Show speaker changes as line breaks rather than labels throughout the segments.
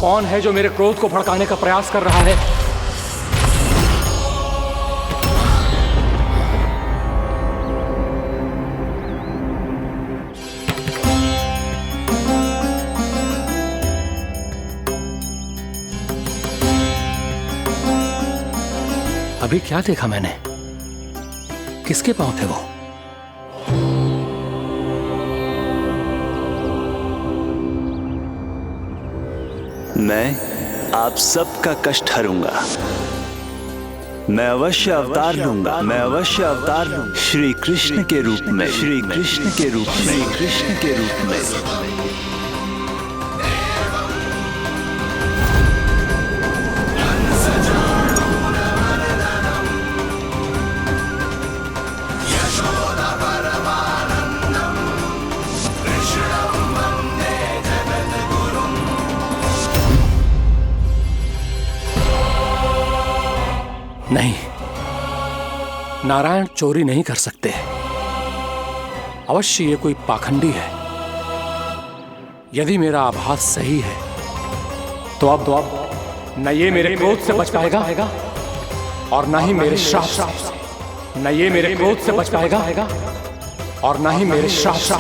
कौन है जो मेरे क्रोध को भड़काने का प्रयास कर रहा है? अभी क्या देखा मैंने? किसके पांव थे वो?
मैं आप सबका कष्ट हरूंगा। मैं अवश्य अवतार लूंगा। मैं अवश्य अवतार लूंगा श्री कृष्ण के रूप में। श्री कृष्ण के रूप में। श्री कृष्ण के रूप में।
नहीं, नारायण चोरी नहीं कर सकते। अवश्य ये कोई पाखंडी है। यदि मेरा आभास सही है तो अब न ये मेरे क्रोध से बच पाएगा और न ही मेरे श्राप से। न ये मेरे क्रोध से बच पाएगा और न ही मेरे श्राप से।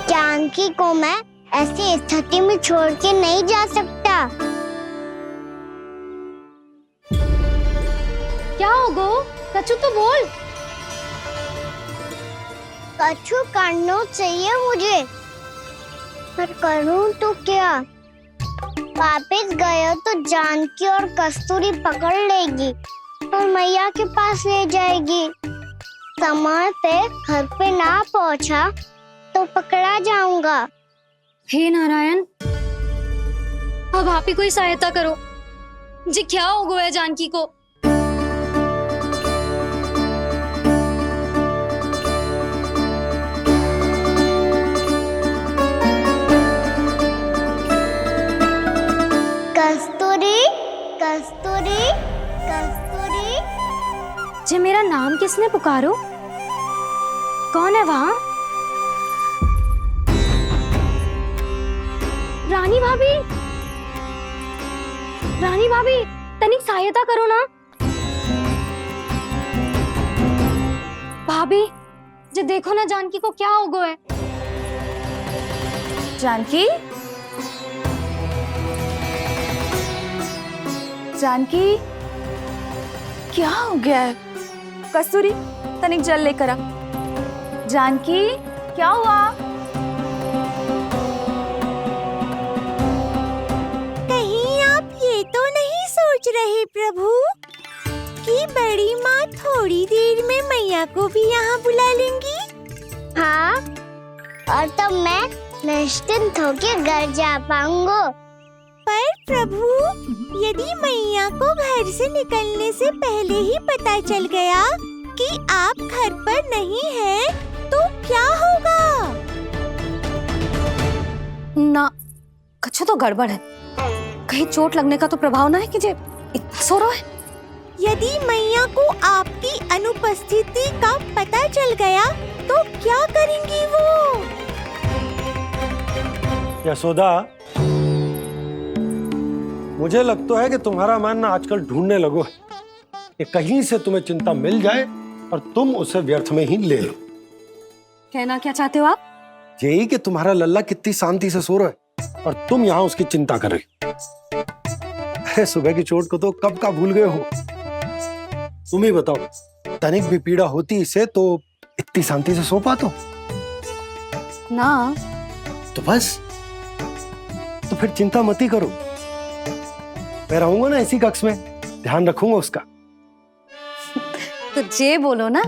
जानकी को मैं ऐसी स्थिति में छोड़ के नहीं जा सकता।
क्या होगो? कछु तो बोल।
कछु करना चाहिए मुझे, पर करूं तो क्या? वापिस गए तो जानकी और कस्तूरी पकड़ लेगी और मैया के पास ले जाएगी। समय पे घर पे ना पहुंचा तो पकड़ा जाऊंगा।
हे नारायण, अब आप ही कोई सहायता करो। जी क्या हो गया है जानकी को?
कस्तूरी, कस्तूरी, कस्तूरी।
जी मेरा नाम किसने पुकारो? कौन है वहाँ? रानी भाभी, रानी भाभी, तनिक सहायता करो ना। भाभी, जे देखो ना जानकी को क्या हो गया है।
जानकी, जानकी, क्या हो गया है? कस्तूरी, तनिक जल लेकर आ। जानकी, क्या हुआ?
तो नहीं सोच रहे प्रभु कि बड़ी माँ थोड़ी देर में मैया को भी यहाँ बुला लेंगी? हाँ, और तब मैं निश्चिंत होके घर जा पाऊंगा। पर प्रभु, यदि मैया को घर से निकलने से पहले ही पता चल गया कि आप घर पर नहीं हैं, तो क्या होगा?
ना, कुछ तो गड़बड़ है। कहीं चोट लगने का तो प्रभाव ना है कि जे इतना सो रहा है।
यदि मैया को आपकी अनुपस्थिति का पता चल गया तो क्या करेंगी वो?
यशोदा, मुझे लगता है कि तुम्हारा मन आजकल ढूंढने लगो है कि कहीं से तुम्हें चिंता मिल जाए और तुम उसे व्यर्थ में ही ले लो।
कहना क्या चाहते हो आप?
यही कि तुम्हारा लल्ला कितनी शांति से सो रहा है और तुम यहाँ उसकी चिंता कर रहे हो। सुबह की चोट को तो कब का भूल गए हो। तुम ही बताओ, तनिक भी पीड़ा होती इसे तो इतनी शांति से सो पाते हो
ना?
तो बस, तो फिर चिंता मत ही करो। मैं रहूंगा ना इसी कक्ष में, ध्यान रखूंगा उसका।
तो जे बोलो ना,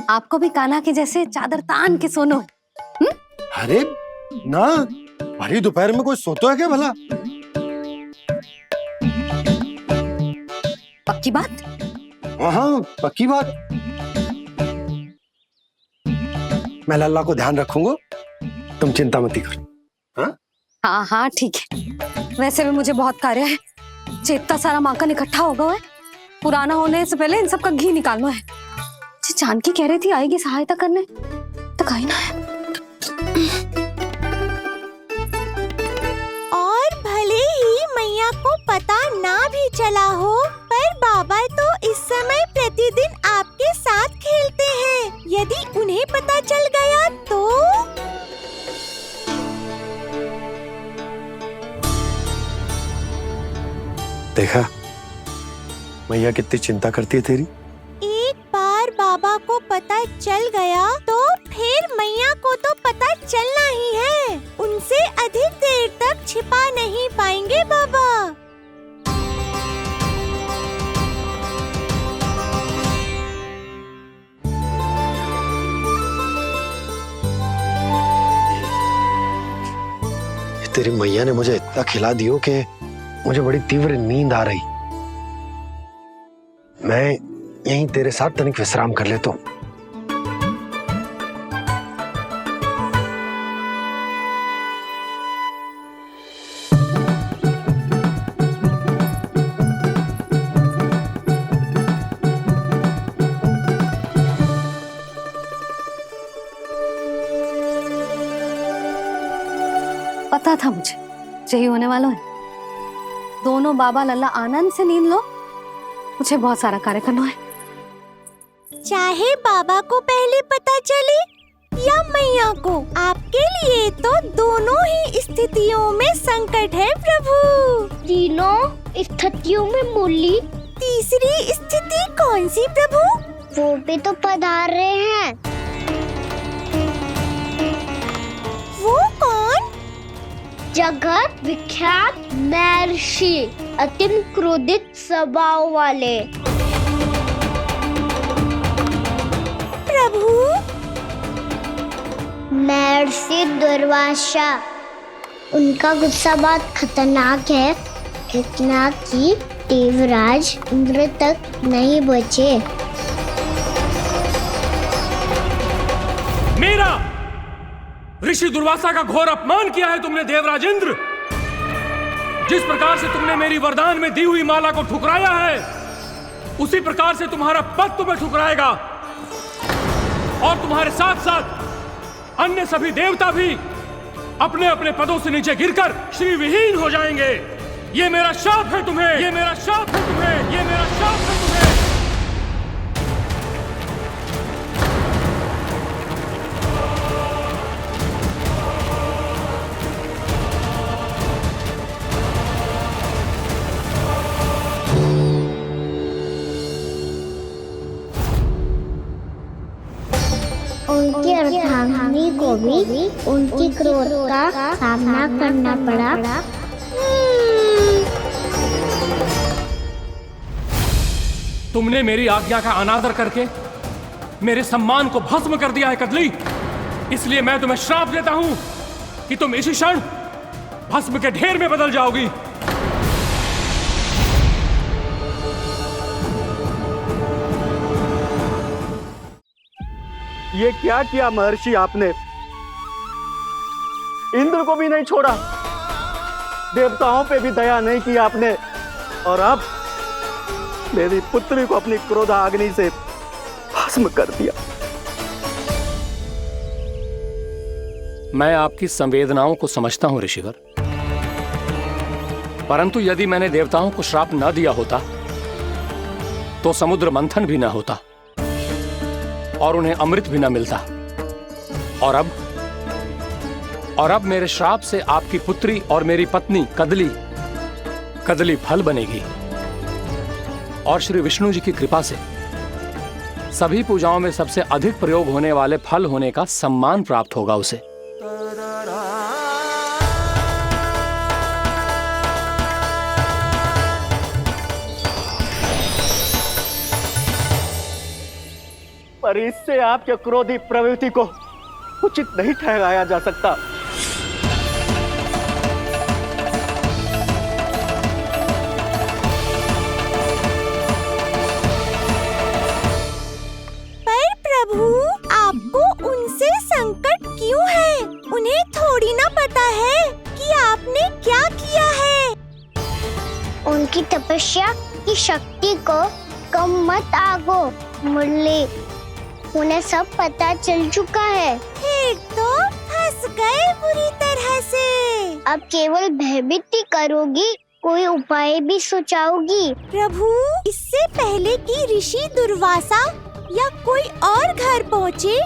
आपको भी कान्हा के जैसे चादर तान के सोनो है।
अरे ना, भरी दोपहर में कोई सोता है क्या भला?
पक्की बात?
हाँ, पक्की बात। मैं लल्ला को ध्यान रखूंगा, तुम चिंता मत करो। हाँ
हाँ हाँ, ठीक है। वैसे भी मुझे बहुत कार्य है। इतना सारा माखन इकट्ठा होगा है, पुराना होने से पहले इन सब का घी निकालना है। जानकी कह रही थी आएगी सहायता करने, तो कहीं ना है।
यदि उन्हें पता चल गया तो?
देखा मैया कितनी चिंता करती है तेरी।
एक बार बाबा को पता चल गया तो फिर मैया को तो पता चलना ही है। उनसे अधिक देर तक छिपा नहीं पाएंगे बाबा।
तेरी मैया ने मुझे इतना खिला दियो कि मुझे बड़ी तीव्र नींद आ रही। मैं यहीं तेरे साथ तनिक विश्राम कर लेता हूँ।
पता था मुझे यही होने वाला है। दोनों बाबा लल्ला आनंद से नींद लो, मुझे बहुत सारा कार्य करना है।
चाहे बाबा को पहले पता चले या मैया को, आपके लिए तो दोनों ही स्थितियों में संकट है प्रभु।
तीनों स्थितियों में मुरली।
तीसरी स्थिति कौन सी प्रभु?
वो भी तो पधार रहे हैं।
वो कौन?
जगत विख्यात महर्षि, अत्यंत क्रोधित स्वभाव वाले।
प्रभु
महर्षि दुर्वासा। उनका गुस्सा बहुत खतरनाक है, इतना कि देवराज इंद्र तक नहीं बचे।
मेरा ऋषि दुर्वासा का घोर अपमान किया है तुमने देवराज इंद्र। जिस प्रकार से तुमने मेरी वरदान में दी हुई माला को ठुकराया है, उसी प्रकार से तुम्हारा पद तुम्हें ठुकराएगा और तुम्हारे साथ साथ अन्य सभी देवता भी अपने अपने पदों से नीचे गिरकर श्री विहीन हो जाएंगे। ये मेरा शाप है तुम्हें, ये मेरा शाप है तुम्हें, ये मेरा शाप है तुम्हें।
उनकी अर्धांगिनी को भी उनकी क्रोध का सामना करना पड़ा।
तुमने मेरी आज्ञा का अनादर करके मेरे सम्मान को भस्म कर दिया है कदली। इसलिए मैं तुम्हें श्राप देता हूं कि तुम इसी क्षण भस्म के ढेर में बदल जाओगी।
ये क्या किया महर्षि आपने? इंद्र को भी नहीं छोड़ा, देवताओं पे भी दया नहीं की आपने, और अब मेरी पुत्री को अपनी क्रोधाग्नि से भस्म कर दिया।
मैं आपकी संवेदनाओं को समझता हूं ऋषिवर, परंतु यदि मैंने देवताओं को श्राप न दिया होता तो समुद्र मंथन भी न होता और उन्हें अमृत भी न मिलता। और अब मेरे श्राप से आपकी पुत्री और मेरी पत्नी कदली फल बनेगी, और श्री विष्णु जी की कृपा से सभी पूजाओं में सबसे अधिक प्रयोग होने वाले फल होने का सम्मान प्राप्त होगा उसे।
पर इससे आपके क्रोधी प्रवृत्ति को उचित नहीं ठहराया जा सकता।
पर प्रभु, आपको उनसे संकट क्यों है? उन्हें थोड़ी ना पता है कि आपने क्या किया है।
उनकी तपस्या की शक्ति को कम मत आगो मुरली, उन्हें सब पता चल चुका है।
फिर तो फंस गए बुरी तरह से।
अब केवल भयभीत ही करोगी, कोई उपाय भी सोचाओगी?
प्रभु, इससे पहले कि ऋषि दुर्वासा या कोई और घर पहुँचे,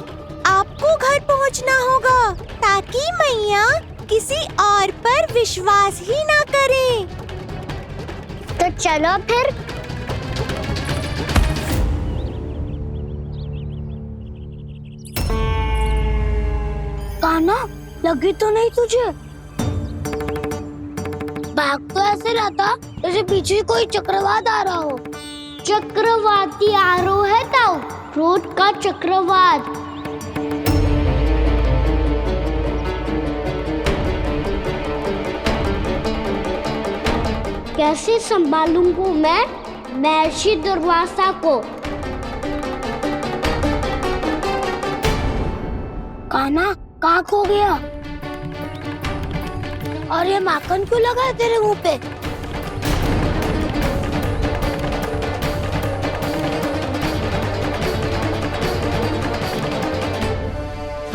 आपको घर पहुँचना होगा ताकि मैया किसी और पर विश्वास ही ना करे।
तो चलो फिर। कान्हा, लगी तो नहीं तुझे? भाग तो ऐसे रहा था जैसे पीछे कोई चक्रवात आ रहा हो। चक्रवाती आरोह है ताऊ, क्रोध का चक्रवात। कैसे संभालूंगा मैं महर्षि दुर्वासा को? कान्हा, कहाँ खो गया? और ये माखन क्यों लगा है तेरे मुंह पे?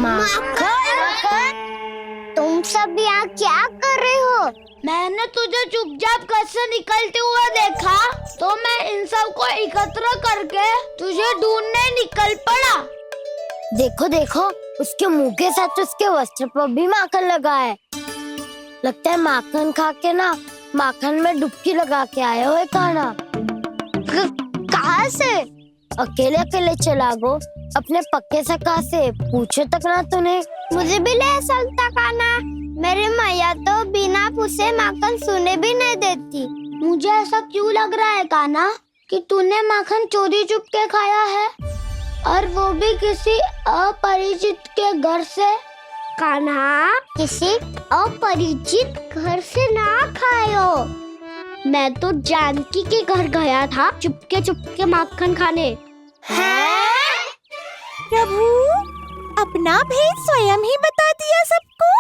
माखन, तुम सब यहाँ क्या कर रहे हो? मैंने तुझे चुपचाप घर से निकलते हुए देखा तो मैं इन सब को एकत्र करके तुझे ढूंढने निकल पड़ा। देखो देखो, उसके मुंह के साथ उसके वस्त्र पर भी माखन लगा है। लगता है माखन खा के ना माखन में डुबकी लगा के आया हो कान्हा। कहाँ से? अकेले अकेले चला गो अपने पक्के सखा से, पूछो तक ना तूने। मुझे भी ले चलता कान्हा, मेरी मैया तो बिना पूछे माखन सुने भी नहीं देती। मुझे ऐसा क्यों लग रहा है कान्हा कि तूने माखन चोरी चुप के खाया है, और वो भी किसी अपरिचित के घर से। कान्हा, किसी अपरिचित घर से ना खायो। मैं तो जानकी के घर गया था चुपके माखन खाने। हैं?
प्रभु, अपना भेद स्वयं ही बता दिया सबको।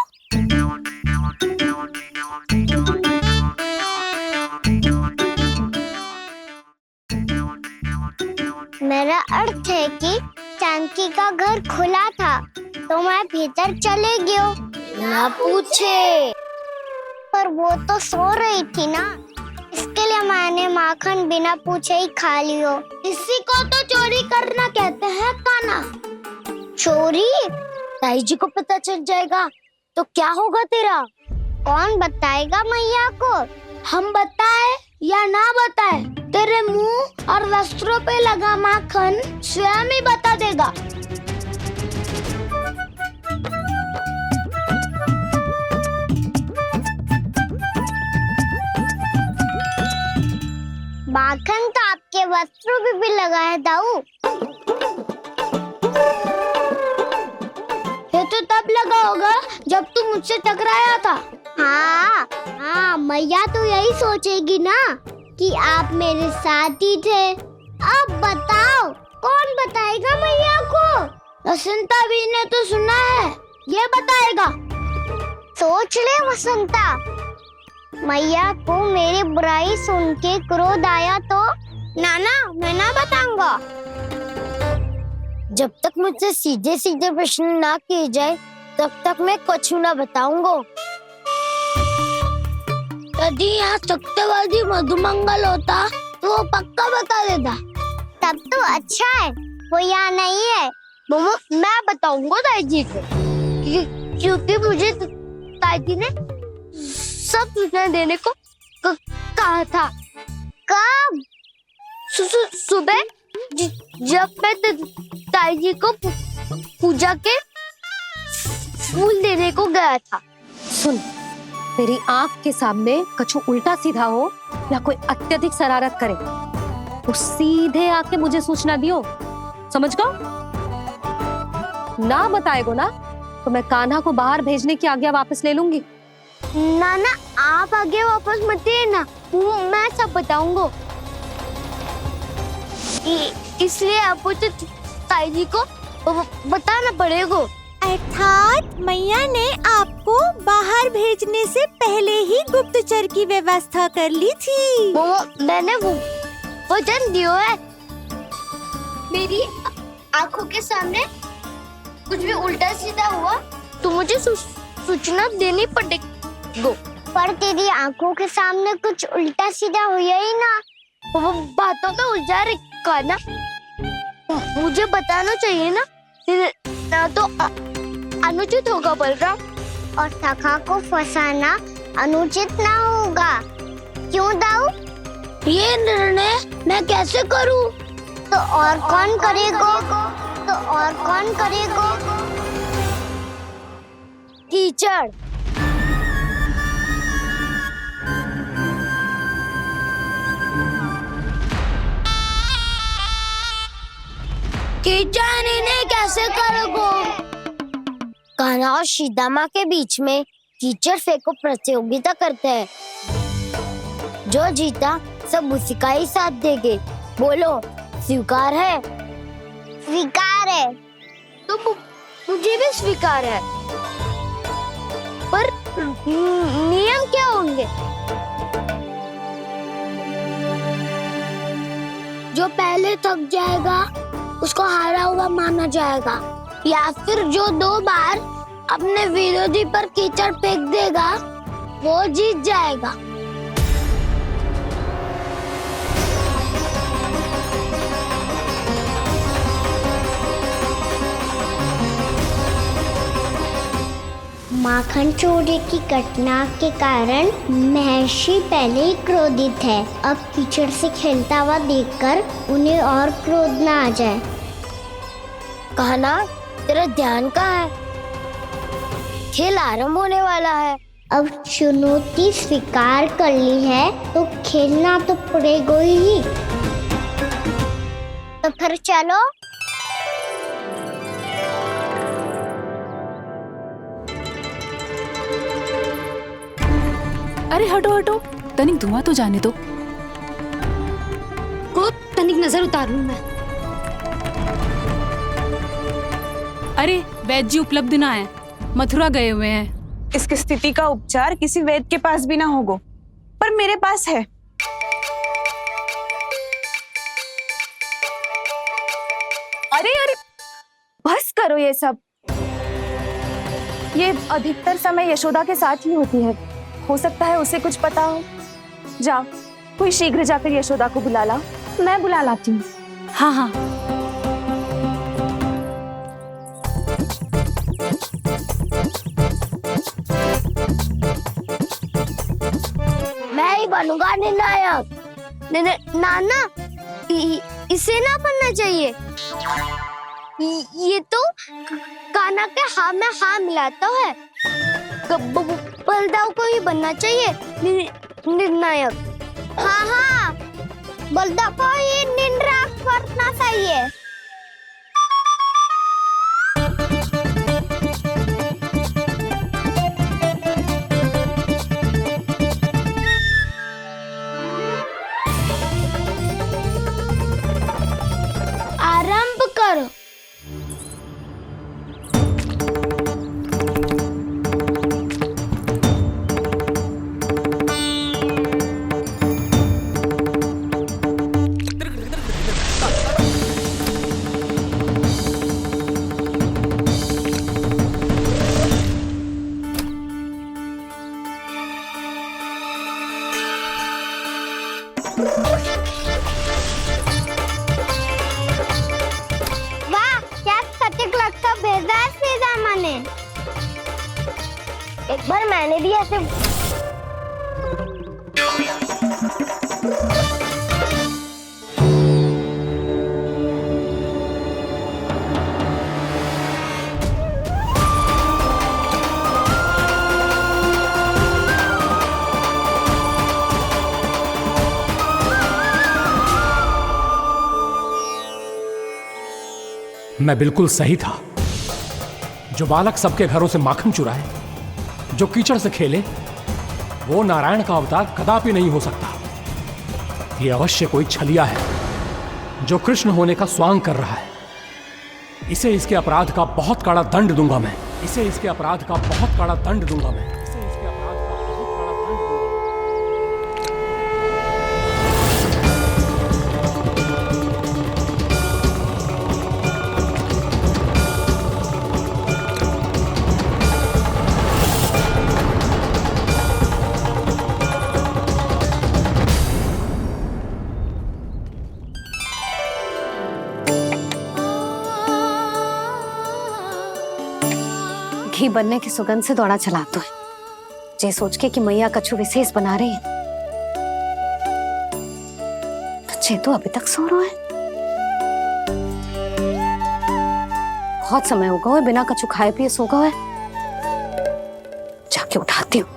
मेरा अर्थ है कि जानकी का घर खुला था तो मैं भीतर चले गयो। ना पूछे, पर वो तो सो रही थी ना, इसके लिए मैंने माखन बिना पूछे ही खा लियो। इसी को तो चोरी करना कहते हैं कान्हा। चोरी? ताई जी को पता चल जाएगा तो क्या होगा तेरा? कौन बताएगा मैया को? हम बताए या ना बताए, तेरे मुंह और वस्त्रों पे लगा माखन स्वयं ही बता देगा। माखन तो आपके वस्त्रों पे भी लगा है दाऊ। ये तो तब लगा होगा जब तुम मुझसे टकराया था। हाँ, मैया तो यही सोचेगी ना कि आप मेरे साथ ही थे। अब बताओ, कौन बताएगा मैया को? वसंता भी ने तो सुना है, ये बताएगा। सोच ले वसंता, मैया को मेरी बुराई सुन के क्रोध आया तो नाना मैं ना बताऊंगा। जब तक मुझसे सीधे सीधे प्रश्न ना किए जाए तब तक मैं कुछ ना बताऊंगा। यदि यहाँ सत्यवादी मधुमंगल होता तो वो पक्का बता देता। तब तो अच्छा है वो यहाँ नहीं है। मैं बताऊंगा ताई जी को, क्योंकि मुझे ताई जी ने सब सूचना देने को कहा था। कब? सुबह जब मैं ताई जी को पूजा के फूल देने को गया था।
सुन, तेरी आंख के सामने कछु उल्टा सीधा हो या कोई अत्यधिक शरारत करे तो सीधे आके मुझे सूचना दियो, समझ गो? ना बताएगो ना तो मैं कान्हा को बाहर भेजने की आज्ञा वापस ले लूंगी।
नाना, आप आगे वापस मत देना, मैं सब बताऊंगा। इसलिए आपको तो ताई जी को बताना पड़ेगा। अर्थात मैया ने आपको बाहर भेजने से पहले ही गुप्तचर की व्यवस्था कर ली थी। मैंने वचन दिया है। मेरी आंखों के सामने कुछ भी उल्टा सीधा हुआ तो मुझे सूचना देनी पड़ेगी। पर तेरी आंखों के सामने कुछ उल्टा सीधा हुआ ही ना, वो बातों में उलझा रखा ना। मुझे बताना चाहिए ना, ना तो अनुचित होगा बलराम। और सखा को फंसाना अनुचित ना होगा, क्यों दाऊ? ये निर्णय मैं कैसे करूं? तो और कौन करेगा? कीचड़। कीचड़ इन्हें कैसे करोगे? कान्हा और सीता के बीच में कीचड़ फेंको प्रतियोगिता करते हैं। जो जीता सब उसी का ही साथ देंगे। बोलो, स्वीकार है? स्वीकार है। तो मुझे भी स्वीकार है। पर नियम क्या होंगे? जो पहले थक जाएगा उसको हारा हुआ माना जाएगा, या फिर जो 2 बार अपने विरोधी पर कीचड़ फेंक देगा वो जीत जाएगा। माखन चोरी की घटना के कारण महर्षि पहले ही क्रोधित है। अब कीचड़ से खेलता हुआ देखकर उन्हें और क्रोध ना आ जाए। कहना, तेरा ध्यान कहाँ है? खेल आरंभ होने वाला है। अब चुनौती स्वीकार कर ली है तो खेलना तो पड़ेगा ही। तो फिर चलो।
अरे हटो हटो, तनिक धुआं तो जाने दो।
को तनिक नजर उतार लूं मैं।
अरे वैद्य जी उपलब्ध ना है, मथुरा गए हुए हैं।
इसकी स्थिति का उपचार किसी वैद्य के पास भी ना होगा, पर मेरे पास है। अरे अरे बस करो ये सब। ये अधिकतर समय यशोदा के साथ ही होती है। हो सकता है उसे कुछ पता हो। जाओ, कोई शीघ्र जाकर यशोदा को बुला ला। मैं बुला लाती हूँ।
हाँ हाँ।
मैं ही बनूंगा निर्णायक। नाना, इसे ना बनना चाहिए। ये तो कान्हा के हाँ में हाँ मिलाता है। बलदाऊ को ही बनना चाहिए निर्णायक। हाँ, बलदाऊ को ही निर्णायक बनना चाहिए। आरंभ करो। वाह, क्या सटीक लगता भेजा है सीधा मैंने। एक बार मैंने भी ऐसे
मैं बिल्कुल सही था। जो बालक सबके घरों से माखन चुराए, जो कीचड़ से खेले, वो नारायण का अवतार कदापि नहीं हो सकता। ये अवश्य कोई छलिया है जो कृष्ण होने का स्वांग कर रहा है। इसे इसके अपराध का बहुत कड़ा दंड दूंगा मैं। इसे इसके अपराध का बहुत कड़ा दंड दूंगा मैं। इसे इसके अपराध का बहुत कड़ा दंड दूंगा।
बनने की सुगंध से दौड़ा चला तो है, जे सोच के कि मैया कछु विशेष बना रही है। तो चे तो अभी तक सो रहा है। बहुत समय हो गया है, बिना कछु खाए पिए सो गया है। जाके उठाती हूँ।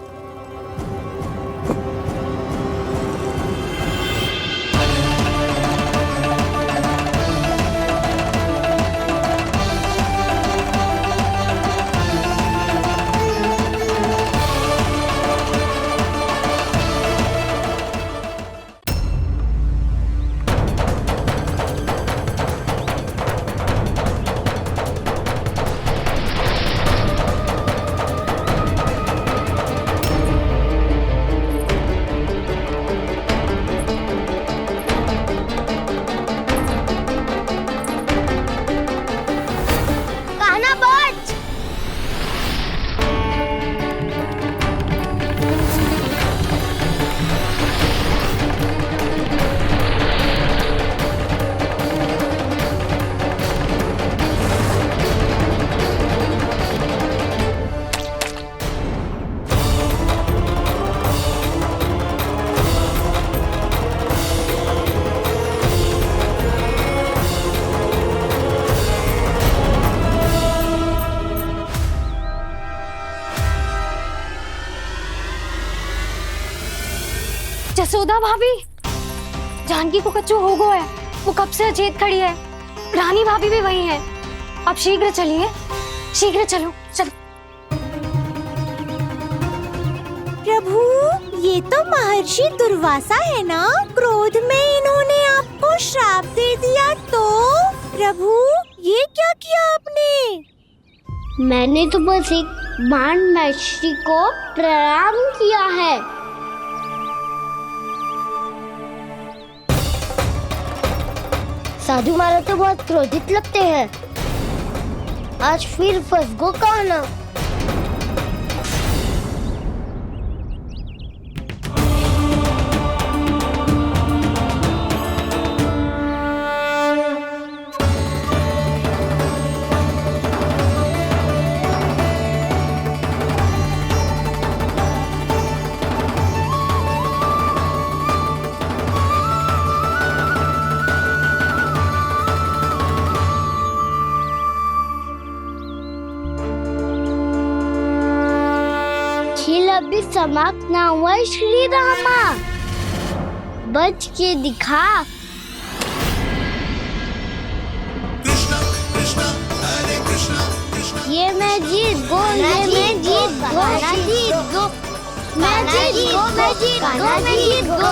जसोदा भाभी, जानकी को कच्चू हो गया है। वो कब से अचेत खड़ी है। रानी भाभी भी वही है। आप शीघ्र चलिए, शीघ्र चलो चलो।
प्रभु, ये तो महर्षि दुर्वासा है ना? क्रोध में इन्होंने आपको श्राप दे दिया तो? प्रभु, ये क्या किया आपने?
मैंने तो बस एक बाण महर्षि को प्रणाम किया है। साधु महाराज तो बहुत क्रोधित लगते हैं। आज फिर फंस गो कहना। अभी समाप्त ना हुआ श्री रामा, बच के दिखा। ये मैं जीत गो, ये मैं जीत गो, जीत गो, मैं जीत गो, मैं जीत गो, मैं जीत गो,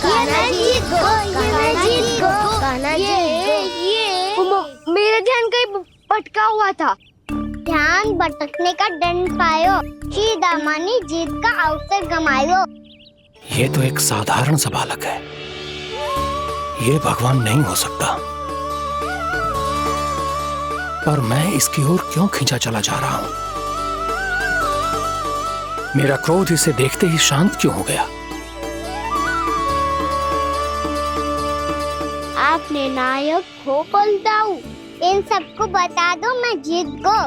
ये मैं जीत गो, ये मैं जीत गो, ये मेरा ध्यान कहीं भटका हुआ था। ध्यान भटकने का दंड पायो, श्री दामानी जीत का अवसर गमायो।
ये तो एक साधारण सा बालक है, ये भगवान नहीं हो सकता। पर मैं इसकी ओर क्यों खींचा चला जा रहा हूं? मेरा क्रोध इसे देखते ही शांत क्यों हो गया?
आपने नायक हो पलटाऊ, इन सबको बता दो मैं जीत गो।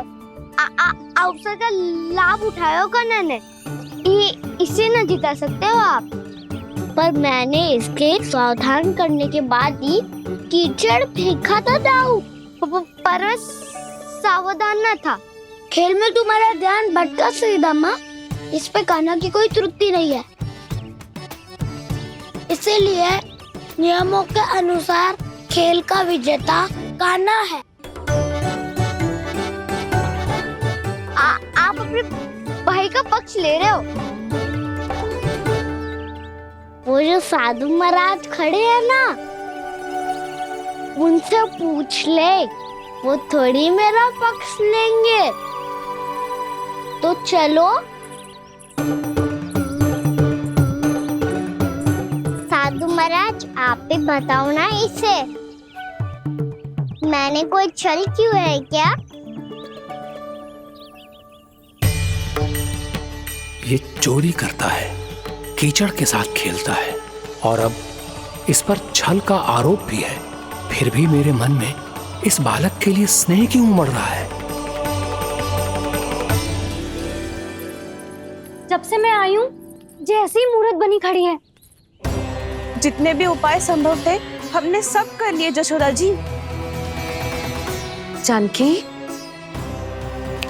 अवसर का लाभ उठायो कन्या ने, इसे न जिता सकते हो आप। पर मैंने इसके सावधान करने के बाद ही कीचड़ फेंका था दाऊ, पर सावधान न था। खेल में तुम्हारा ध्यान भटका श्रीदामा, इस पे कान्हा की कोई त्रुटि नहीं है। इसीलिए नियमों के अनुसार खेल का विजेता कान्हा है। आप अपने भाई का पक्ष ले रहे हो। वो जो साधु महाराज खड़े हैं ना, उनसे पूछ ले, वो थोड़ी मेरा पक्ष लेंगे। तो चलो। साधु महाराज, आप भी बताओ ना इसे, मैंने कोई छल क्यों है क्या?
ये चोरी करता है, कीचड़ के साथ खेलता है और अब इस पर छल का आरोप भी है। फिर भी मेरे मन में इस बालक के लिए स्नेह क्यों उमड़ रहा है?
से मैं आई हूँ जैसे ही मूर्त बनी खड़ी है।
जितने भी उपाय संभव थे हमने सब कर लिए जशोदा जी।
जानकी,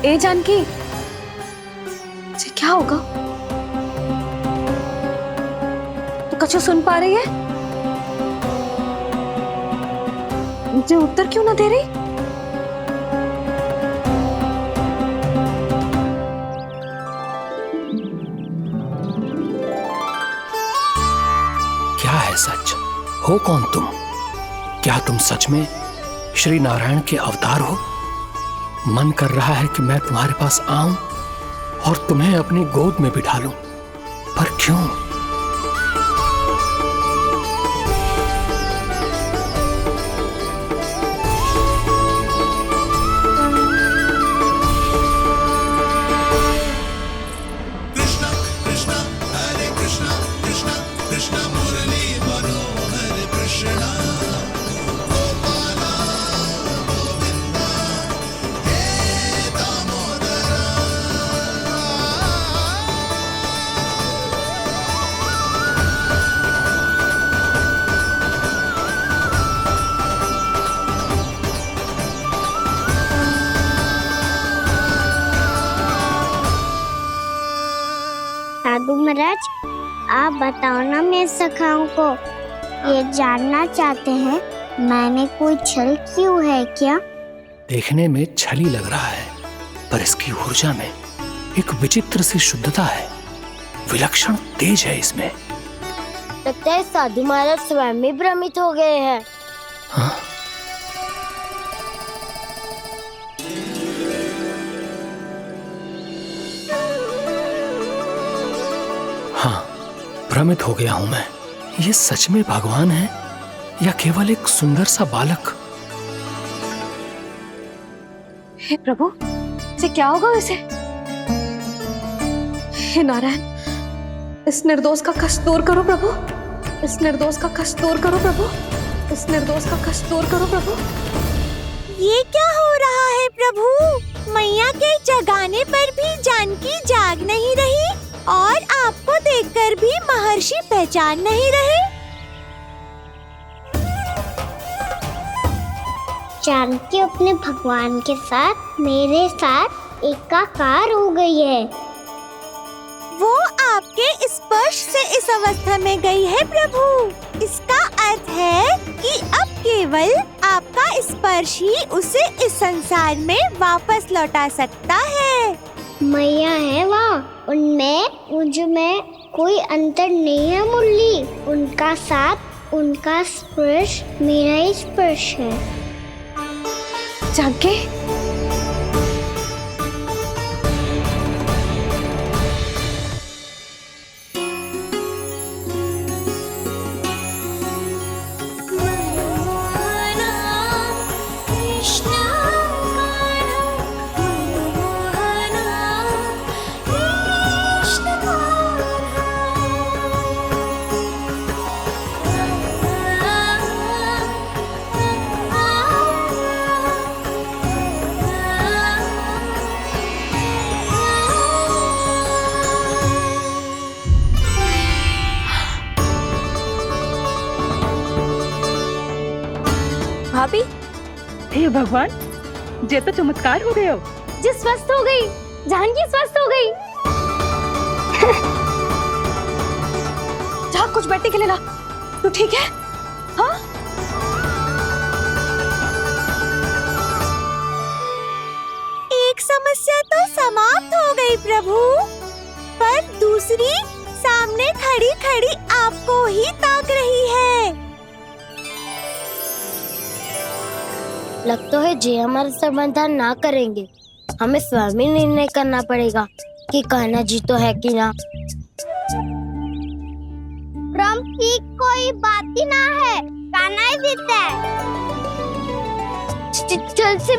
ए जानकी, ये क्या होगा? तो कछु सुन पा रही है? मुझे उत्तर क्यों ना दे रही?
क्या है सच? हो कौन तुम? क्या तुम सच में श्री नारायण के अवतार हो? मन कर रहा है कि मैं तुम्हारे पास आऊं और तुम्हें अपनी गोद में बिठा लूं, पर क्यों?
साधु महाराज, आप बताओ ना मेरे सखाओं को, ये जानना चाहते हैं मैंने कोई छल क्यों है क्या?
देखने में छली लग रहा है, पर इसकी ऊर्जा में एक विचित्र सी शुद्धता है, विलक्षण तेज है इसमें।
लगता है साधु महाराज स्वयं भी भ्रमित हो गए हैं।
हाँ? हाँ, भ्रमित हो गया हूं मैं। ये सच में भगवान है या केवल एक सुंदर सा बालक?
हे प्रभु, ये क्या होगा वैसे? हे नारायण, इस निर्दोष का कष्ट दूर करो प्रभु, इस निर्दोष का कष्ट दूर करो प्रभु, इस निर्दोष का कष्ट दूर करो प्रभु।
ये क्या हो रहा है प्रभु? मैया के जगाने पर भी जानकी जाग नहीं रही और आपको देखकर भी महर्षि पहचान नहीं रहे।
जानकी अपने भगवान के साथ मेरे साथ एकाकार हो गई है।
वो आपके स्पर्श से इस अवस्था में गई है प्रभु। इसका अर्थ है कि अब केवल आपका स्पर्श ही उसे इस संसार में वापस लौटा सकता है।
मैया है वहाँ, उनमें मुझमें कोई अंतर नहीं है मुरली। उनका साथ, उनका स्पर्श मेरा ही स्पर्श है।
जानकी,
भाभी,
हे भगवान, जे तो चमत्कार हो गए हो।
जी स्वस्थ हो गई, जानकी स्वस्थ हो गई।
जा कुछ बैठने के लिए ला। तू ठीक है? हाँ?
एक समस्या तो समाप्त हो गई प्रभु, पर दूसरी सामने खड़ी खड़ी आपको ही ताक रही है।
लग तो है जी हमारा समाधान ना करेंगे। हमें स्वयं ही निर्णय करना पड़ेगा कि कान्हा जी तो है कि ना। ब्रह्म की कोई बात ही ना है, कान्हा ही जीता है। चल से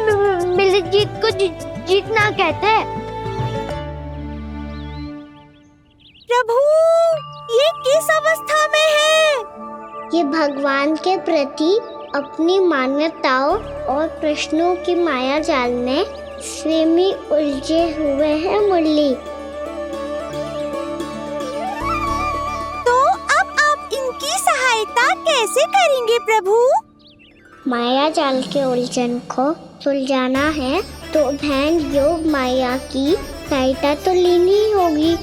मिली जीत को जीतना कहते हैं।
प्रभु, ये किस अवस्था में है?
ये भगवान के प्रति अपनी मान्यताओं और प्रश्नों की माया जाल में स्वयं ही उलझे हुए हैं मुरली।
सहायता कैसे करेंगे प्रभु? माया जाल के उलझन को सुलझाना है तो बहन योग माया की सहायता तो लेनी ही होगी।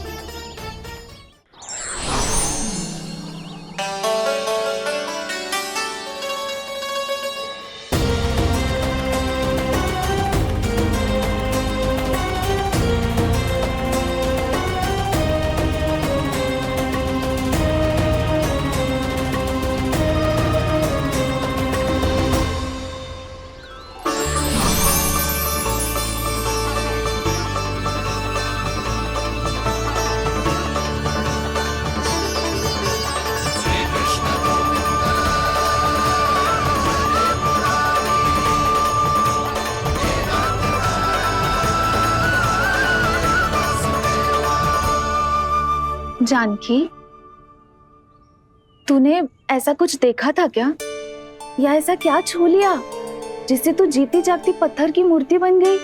जानकी, तूने ऐसा कुछ देखा था क्या, या ऐसा क्या छू लिया जिससे तू जीती जागती पत्थर की मूर्ति बन गई?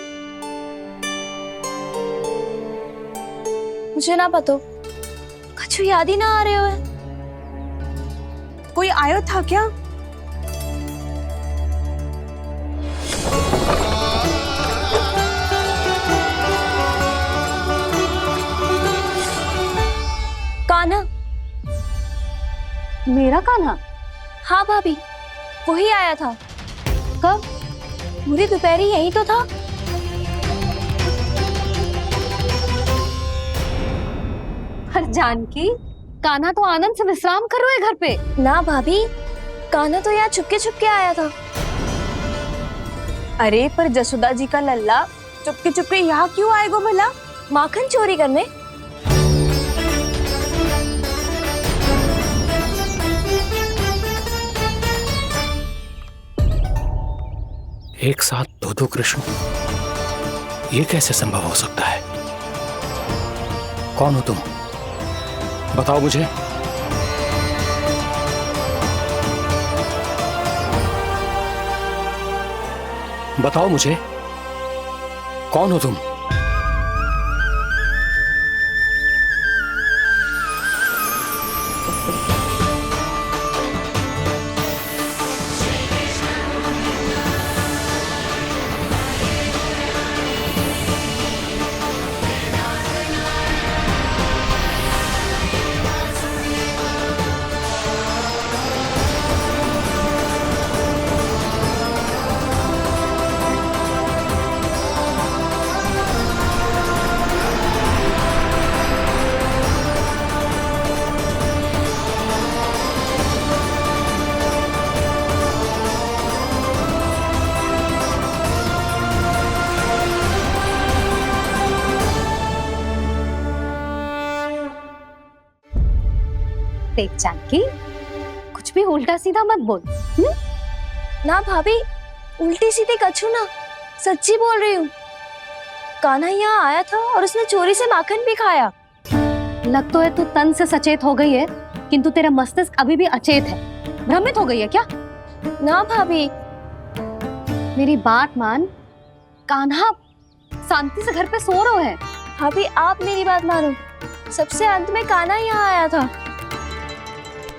मुझे ना पता, कुछ याद ही ना आ रहे हो। कोई आयो था क्या? कान्हा।
मेरा कान्हा?
हाँ भाभी, वही आया था।
कब?
पूरी दोपहर यही तो था।
हर जानकी, कान्हा तो आनंद से विश्राम कर रहे घर पे।
ना भाभी, कान्हा तो यहाँ छुपके छुपके आया था। अरे पर जसोदा जी का लल्ला चुपके चुपके यहाँ क्यों आएगा भला? माखन चोरी करने?
एक साथ दो कृष्ण, ये कैसे संभव हो सकता है? कौन हो तुम? बताओ मुझे। बताओ मुझे, कौन हो तुम?
देख जानकी, कुछ भी उल्टा सीधा मत बोल।
ना भाभी, उल्टी सीधी कछू ना, सच्ची बोल रही हूँ। कान्हा यहाँ आया था और उसने चोरी से माखन भी खाया।
लग तो है तू तन से सचेत हो गई है, किंतु तेरा मस्तिष्क अभी भी अचेत है। भ्रमित हो गई है क्या?
ना भाभी।
मेरी बात मान, कान्हा शांति से घर पे सो रहा है।
भाभी आप मेरी बात मानो, सबसे अंत में कान्हा यहाँ आया था।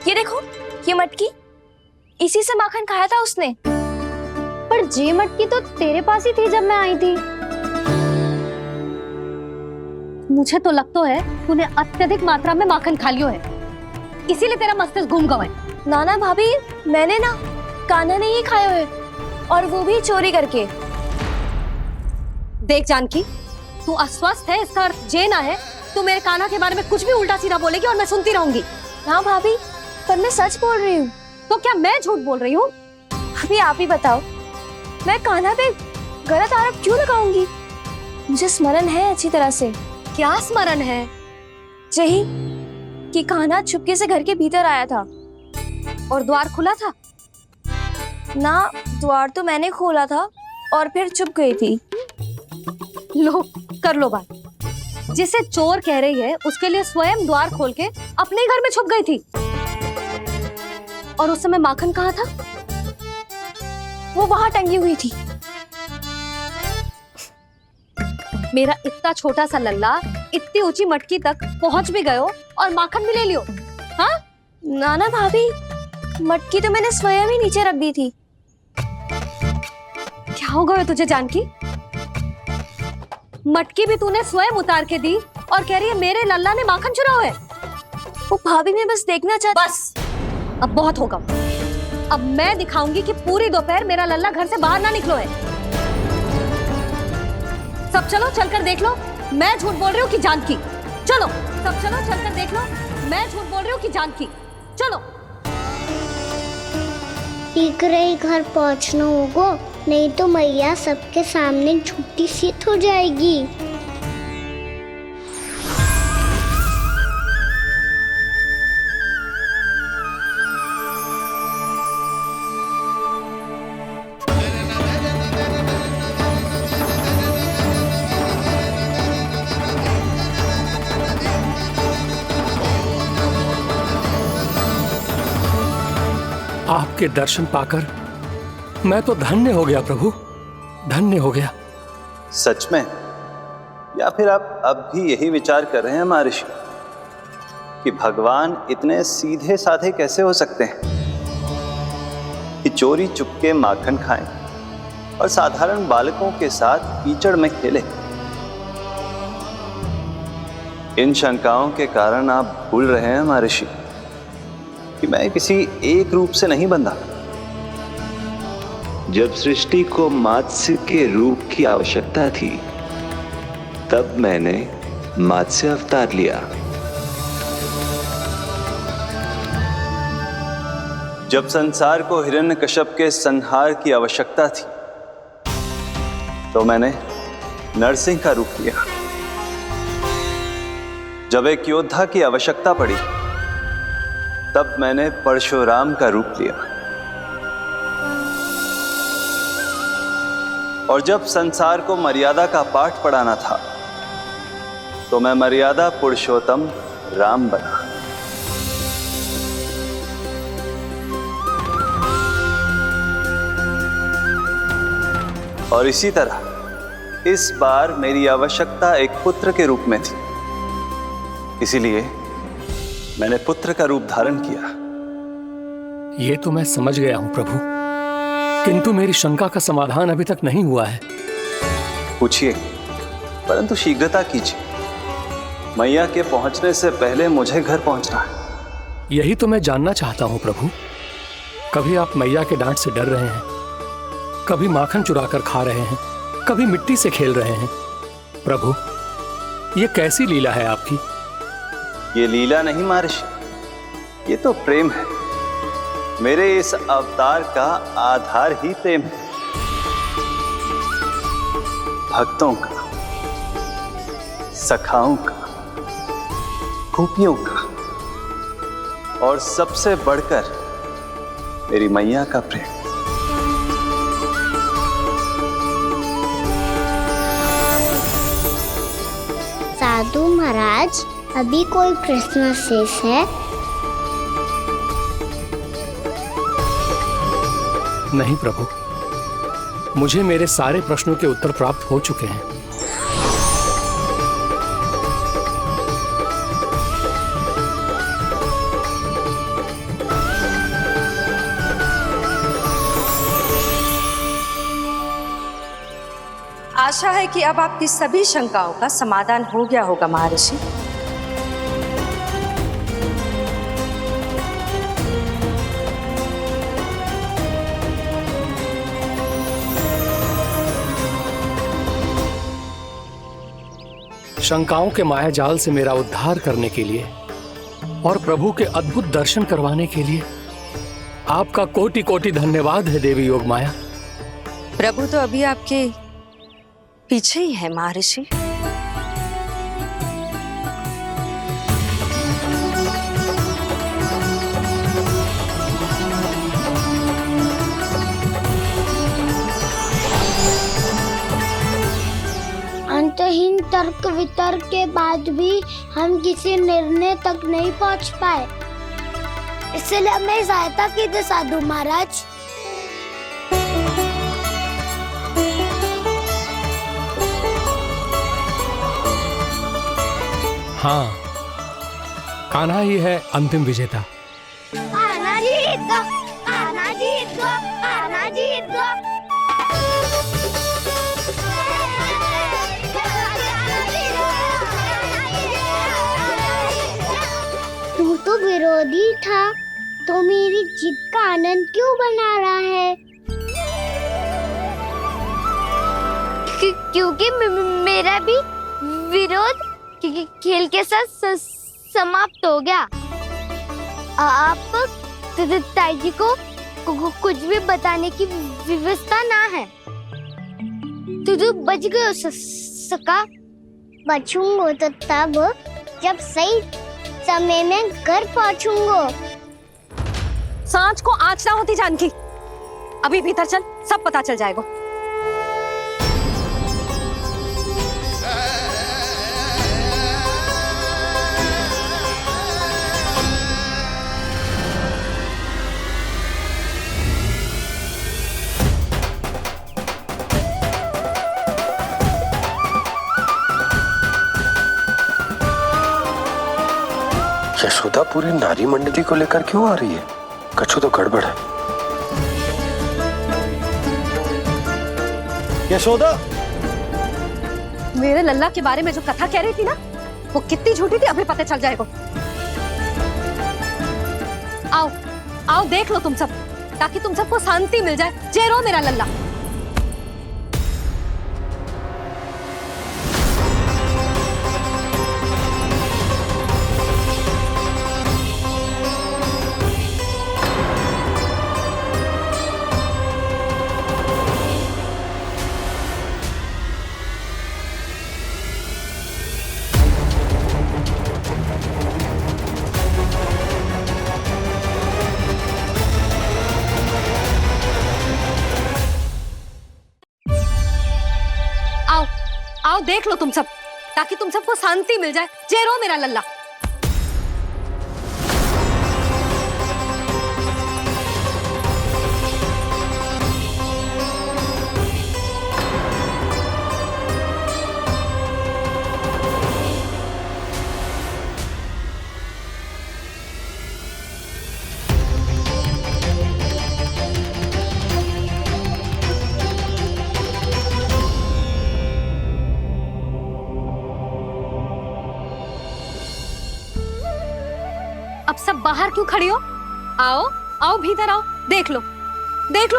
ये देखो, ये मटकी, इसी से माखन खाया था उसने।
पर जे मटकी तो तेरे पास ही थी जब मैं आई थी। मुझे तो लगता है तूने अत्यधिक मात्रा में माखन खा लियो है, इसीलिए तेरा मस्तिष्क घूम गया है।
नाना भाभी, मैंने ना, कान्हा ने ही खाया है, और वो भी चोरी करके।
देख जानकी, तू अस्वस्थ है, इसका अर्थ जे ना है तू मेरे कान्हा के बारे में कुछ भी उल्टा सीधा बोलेगी और मैं सुनती रहूंगी।
ना भाभी, पर मैं सच बोल रही हूँ।
तो क्या मैं झूठ बोल रही हूँ?
अभी आप ही बताओ, मैं कान्हा पे गलत आरोप क्यों लगाऊंगी? मुझे स्मरण है अच्छी तरह से।
क्या स्मरण है?
यही कि कान्हा चुपके से घर के भीतर आया था।
और द्वार खुला था?
ना, द्वार तो मैंने खोला था और फिर चुप गई थी।
लो, कर लो बात। जिसे चोर कह रही है उसके लिए स्वयं द्वार खोल के अपने घर में छुप गई थी। और उस समय माखन कहाँ था?
वो वहां टंगी हुई थी।
मेरा इतना छोटा सा लल्ला इतनी ऊंची मटकी तक पहुंच भी गयो और माखन भी ले लियो। हाँ?
नाना भाभी, मटकी तो मैंने स्वयं ही नीचे रख दी थी।
क्या हो गया तुझे जानकी? मटकी भी तूने स्वयं उतार के दी और कह रही है मेरे लल्ला ने माखन चुराया है।
वो भाभी मैं बस देखना चाहती।
बस अब बहुत होगा। अब मैं दिखाऊंगी कि पूरी दोपहर मेरा लल्ला घर से बाहर ना निकलो है। सब चलो चलकर देख लो मैं झूठ बोल रही हूँ कि जानकी। चलो सब चलो चलकर देख लो मैं झूठ बोल रही हूँ कि जानकी। चलो।
शीघ्र ही घर पहुंचना होगा, नहीं तो मैया सबके सामने झूठी सिद्ध हो जाएगी।
आपके दर्शन पाकर मैं तो धन्य हो गया प्रभु, धन्य हो गया।
सच में? या फिर आप अब भी यही विचार कर रहे हैं महर्षि कि भगवान इतने सीधे साधे कैसे हो सकते हैं कि चोरी चुपके माखन खाएं और साधारण बालकों के साथ कीचड़ में खेले? इन शंकाओं के कारण आप भूल रहे हैं महर्षि कि मैं किसी एक रूप से नहीं बंधा। जब सृष्टि को मत्स्य के रूप की आवश्यकता थी तब मैंने मत्स्य अवतार लिया। जब संसार को हिरण्यकश्यप के संहार की आवश्यकता थी तो मैंने नरसिंह का रूप लिया। जब एक योद्धा की आवश्यकता पड़ी तब मैंने परशुराम का रूप लिया। और जब संसार को मर्यादा का पाठ पढ़ाना था तो मैं मर्यादा पुरुषोत्तम राम बना। और इसी तरह इस बार मेरी आवश्यकता एक पुत्र के रूप में थी, इसीलिए मैंने पुत्र का रूप धारण किया।
ये तो मैं समझ गया हूं प्रभु, किंतु मेरी शंका का समाधान अभी तक नहीं हुआ है।
पूछिए, परंतु शीघ्रता कीजिए। मैया के पहुंचने से पहले मुझे घर पहुंचना है।
यही तो मैं जानना चाहता हूं प्रभु। कभी आप मैया के डांट से डर रहे हैं, कभी माखन चुराकर खा रहे हैं, कभी मिट्टी से खेल रहे हैं। प्रभु, ये कैसी लीला है आपकी?
ये लीला नहीं महर्षि, ये तो प्रेम है। मेरे इस अवतार का आधार ही प्रेम है। भक्तों का, सखाओं का, गोपियों का और सबसे बढ़कर मेरी मैया का प्रेम।
साधु महाराज, अभी कोई प्रश्न शेष है?
नहीं प्रभु, मुझे मेरे सारे प्रश्नों के उत्तर प्राप्त हो चुके हैं।
आशा है कि अब आपकी सभी शंकाओं का समाधान हो गया होगा महर्षि।
शंकाओं के मायाजाल से मेरा उद्धार करने के लिए और प्रभु के अद्भुत दर्शन करवाने के लिए आपका कोटि कोटि धन्यवाद है देवी योगमाया।
प्रभु तो अभी आपके पीछे ही है महर्षि।
अंतहीन तर्क वितर्क के बाद भी हम किसी निर्णय तक नहीं पहुंच पाए, इसलिए हमें सहायता कीजिए साधु महाराज।
हाँ, कान्हा ही है अंतिम विजेता।
कान्हा जी गो, आना जीत गो, आना जीत गो। तू तो विरोधी था, तो मेरी जीत का आनंद क्यों बना रहा है? क्योंकि मेरा भी विरोध खेल के साथ समाप्त हो गया। आप ताई जी को कुछ भी बताने की व्यवस्था ना है। तू बच गयो सका। बचूंगो तो तब जब सही समय में घर पहुंचूंगो।
सांच को आँच ना होती जानकी। अभी भीतर चल, सब पता चल जाएगा।
यशोदा पूरी नारी मंडली को लेकर क्यों आ रही है? कछु तो गड़बड़ है। यशोदा,
मेरे लल्ला के बारे में जो कथा कह रही थी ना, वो कितनी झूठी थी अभी पता चल जाएगा। आओ आओ देख लो तुम सब, ताकि तुम सबको शांति मिल जाए। जय रो मेरा लल्ला। आओ देख लो तुम सब, ताकि तुम सबको शांति मिल जाए। जय रो मेरा लल्ला। अब सब बाहर क्यों खड़ी हो? आओ आओ भीतर आओ, देख लो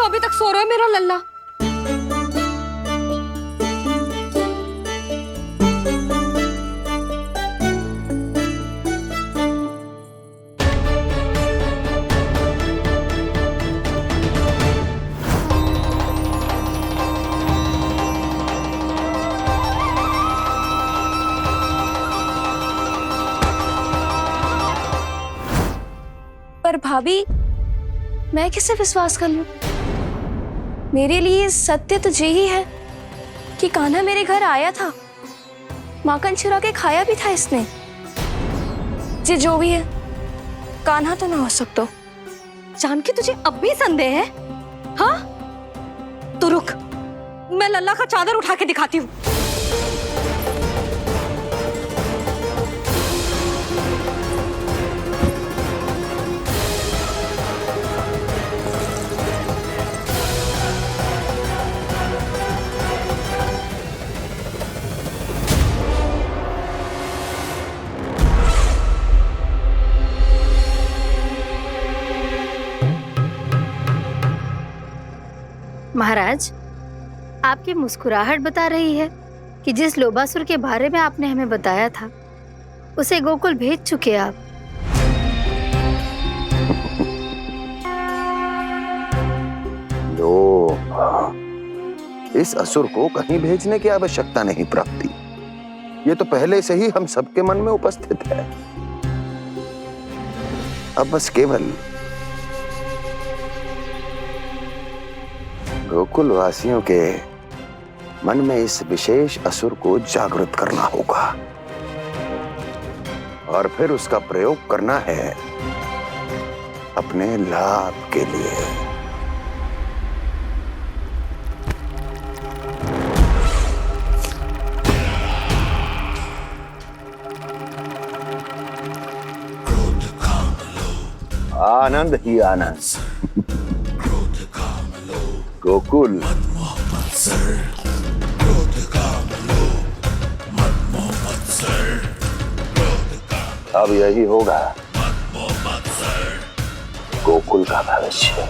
अभी तक सो रहा है मेरा लल्ला।
पर भाभी, मैं किसे विश्वास कर लूं? मेरे लिए सत्य तो यही है कि कान्हा मेरे घर आया था, माखन चुरा के खाया भी था इसने। ये जो भी है, कान्हा तो ना हो सकता।
जानकी तुझे अब भी संदेह है? हाँ तो रुक, मैं लल्ला का चादर उठा के दिखाती हूँ।
महाराज, आपकी मुस्कुराहट बता रही है कि जिस लोबासुर के बारे में आपने हमें बताया था, उसे गोकुल भेज चुके आप।
लो, इस असुर को कहीं भेजने की आवश्यकता नहीं प्राप्ति। ये तो पहले से ही हम सबके मन में उपस्थित है। अब बस केवल गोकुल वासियों के मन में इस विशेष असुर को जागृत करना होगा और फिर उसका प्रयोग करना है अपने लाभ के लिए। आनंद ही आनंद। गोकुल अब यही होगा गोकुल का भविष्य।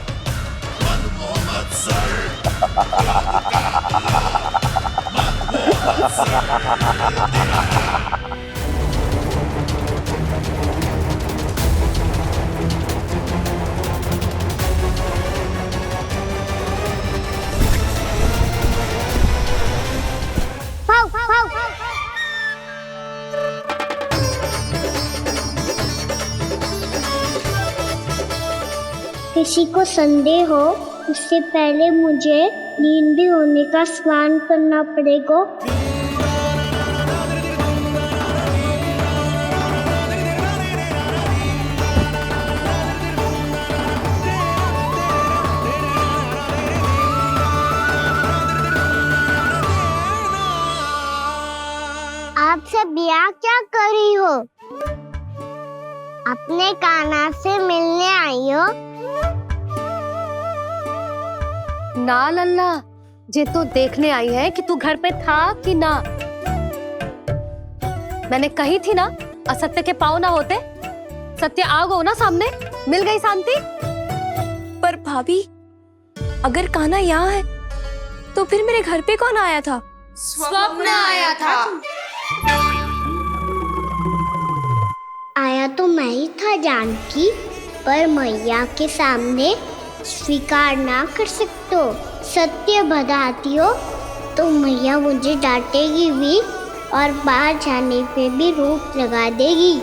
किसी को संदेह हो उससे पहले मुझे नींद भी होने का स्नान करना पड़ेगा। आप सब यहाँ क्या कर रही हो? अपने कान्हा से मिलने आई हो?
ना लल्ला, जे तो देखने आई है कि तू घर पे था कि ना। मैंने कही थी ना, असत्य के पाँव ना होते। सत्य आ गो ना सामने, मिल गई शांति।
पर भाभी, अगर कान्हा यहाँ है तो फिर मेरे घर पे कौन आया था?
स्वप्न आया था। आया तो मैं ही था जानकी, पर मैया के सामने स्वीकार ना कर सकते हो। सत्य बताती हो तो मैया मुझे डांटेगी भी और बाहर जाने पे भी रोक लगा देगी।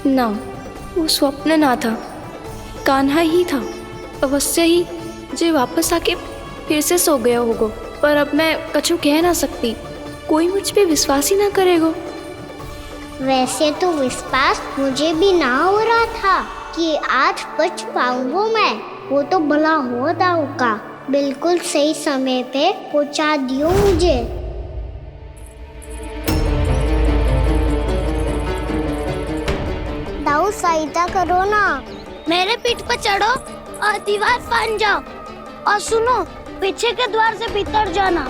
ना, वो स्वप्न ना था, कान्हा ही था। अवश्य ही जे वापस आके फिर से सो गया होगा। पर अब मैं कछु कह ना सकती, कोई मुझ पे विश्वास ही ना करेगा।
वैसे तो विश्वास मुझे भी ना हो रहा था कि आज बच पाऊंगा मैं। वो तो भला हो दाऊ का, बिल्कुल सही समय पे पहुंचा दियो मुझे। दाऊ सहायता करो ना, मेरे पीठ पर चढ़ो और दीवार फांद जाओ। और सुनो, पीछे के द्वार से भीतर जाना।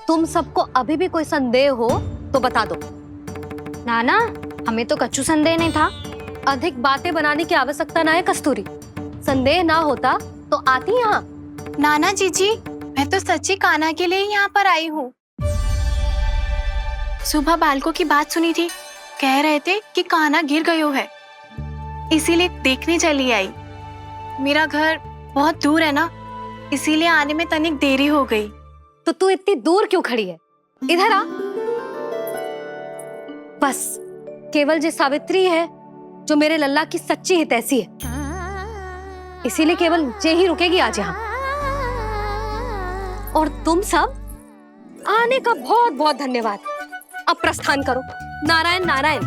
तुम सबको अभी भी कोई संदेह हो तो बता दो।
नाना, हमें तो कच्चू संदेह नहीं था।
अधिक बातें बनाने की आवश्यकता ना है कस्तूरी। संदेह ना होता तो आती यहाँ।
नाना जीजी, मैं तो सच्ची कान्हा के लिए यहाँ पर आई हूँ। सुबह बालकों की बात सुनी थी, कह रहे थे कि कान्हा गिर गयो है, इसीलिए देखने चली आई। मेरा घर बहुत दूर है ना, इसीलिए आने में तनिक देरी हो गई।
तो तू इतनी दूर क्यों खड़ी है? इधर आ। बस केवल जे सावित्री है जो मेरे लल्ला की सच्ची हितैषी है, इसीलिए केवल जे ही रुकेगी आज यहाँ। और तुम सब आने का बहुत बहुत धन्यवाद। अब प्रस्थान करो। नारायण नारायण।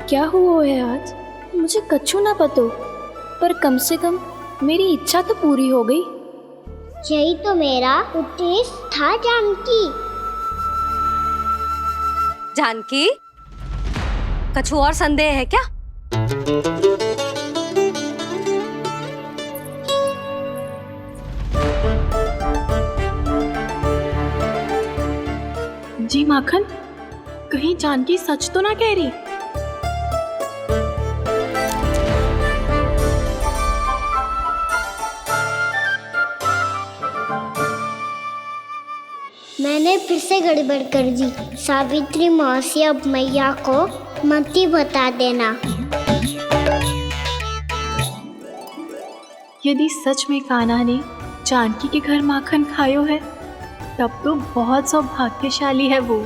क्या हुआ है आज? मुझे कछु ना पतो, पर कम से कम मेरी इच्छा तो पूरी हो गई।
यही तो मेरा उद्देश्य था जानकी।
जानकी, कछु और संदेह है क्या?
जी माखन, कहीं जानकी सच तो ना कह रही?
तूने फिर से गड़बड़ कर दी। सावित्री मौसी अब मैया को मत ही बता देना।
यदि सच में कान्हा ने जानकी के घर माखन खायो है तब तो बहुत सौभाग्यशाली है वो।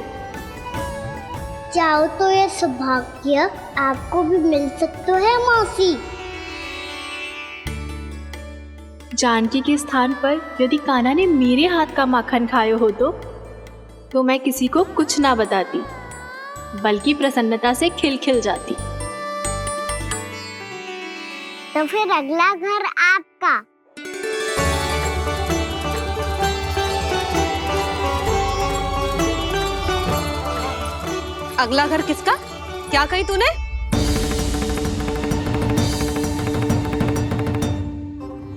चाहो तो ये सौभाग्य आपको भी मिल सकता है मौसी।
जानकी के स्थान पर यदि कान्हा ने मेरे हाथ का माखन खायो हो तो मैं किसी को कुछ ना बताती, बल्कि प्रसन्नता से खिलखिल जाती।
तो फिर अगला घर आपका।
अगला घर किसका? क्या कही तूने?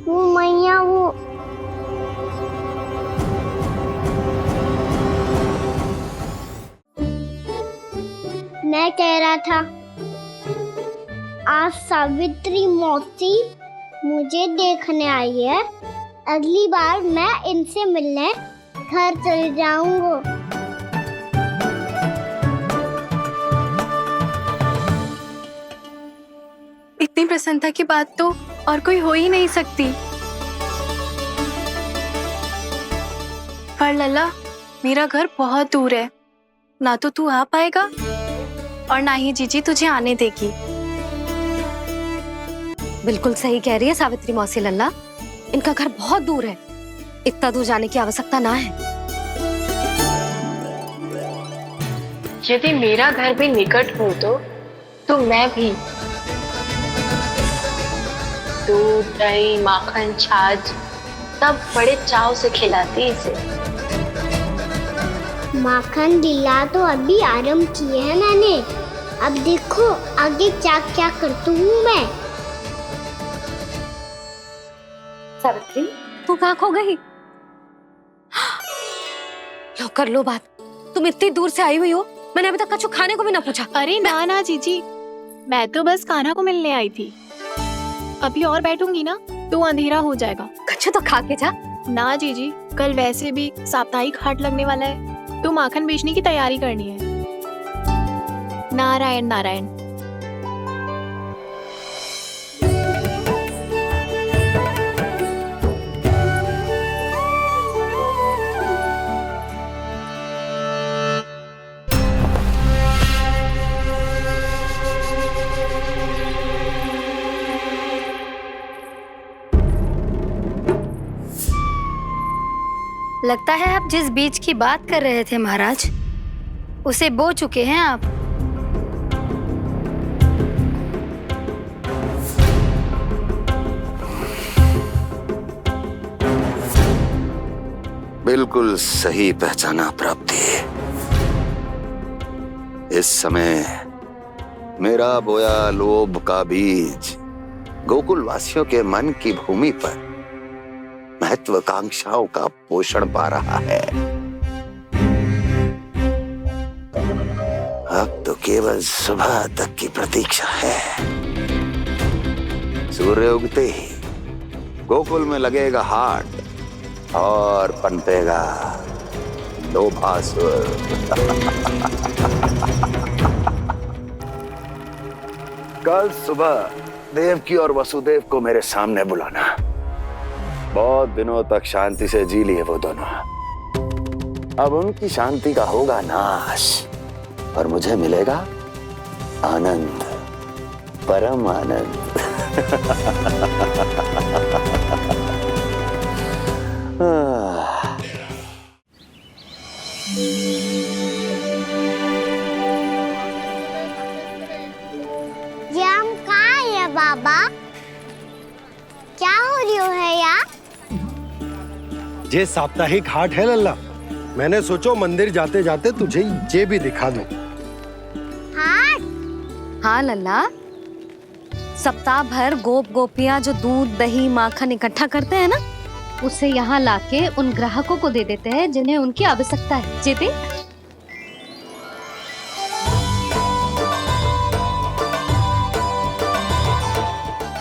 वो मैया वो मैं कह रहा था आज सावित्री मौसी मुझे देखने आई है। अगली बार मैं इनसे मिलने घर चले जाऊंगा।
इतनी प्रसन्नता की बात तो और कोई हो ही नहीं सकती। पर लल्ला, मेरा घर बहुत दूर है, ना तो तू आ पाएगा और ना ही जीजी तुझे आने देगी।
बिल्कुल सही कह रही है सावित्री मौसी लल्ला, इनका घर बहुत दूर है, इतना दूर जाने की आवश्यकता ना है।
यदि मेरा घर भी निकट हो तो मैं भी दूध, दही, माखन, छाछ सब बड़े चाव से खिलाती इसे।
माखन दिला तो अभी आरंभ किए हैं मैंने, अब देखो आगे क्या क्या करती हूँ मैं।
सावित्री, तू कहाँ खो गई? लो कर लो बात, तुम इतनी दूर से आई हुई हो, मैंने अभी तक कुछ खाने को भी ना पूछा।
अरे ना ना जीजी, मैं तो बस कान्हा को मिलने आई थी। अभी और बैठूंगी ना तो अंधेरा हो जाएगा।
कुछ तो खा के जा।
ना जीजी, कल वैसे भी साप्ताहिक हाट लगने वाला है, तो माखन बेचने की तैयारी करनी है। नारायण नारायण।
लगता है आप जिस बीज की बात कर रहे थे महाराज, उसे बो चुके हैं आप।
बिल्कुल सही पहचाना प्राप्ति। इस समय मेरा बोया लोभ का बीज गोकुल वासियों के मन की भूमि पर महत्वाकांक्षाओं का पोषण पा रहा है। अब तो केवल सुबह तक की प्रतीक्षा है। सूर्य उगते ही गोकुल में लगेगा हाट और पनपेगा लोभासुर। कल सुबह देवकी और वसुदेव को मेरे सामने बुलाना। बहुत दिनों तक शांति से जी लिए वो दोनों, अब उनकी शांति का होगा नाश और मुझे मिलेगा आनंद, परम आनंद।
ये हम कहाँ हैं बाबा? क्या हो रही है यार?
ये साप्ताहिक हाट है लल्ला, मैंने सोचो मंदिर जाते जाते तुझे ये भी दिखा दूं।
हाट?
हाँ लल्ला, सप्ताह भर गोप गोपियां जो दूध, दही, माखन इकट्ठा करते हैं ना, उसे यहाँ लाके उन ग्राहकों को दे देते हैं जिन्हें उनकी आवश्यकता है। जेते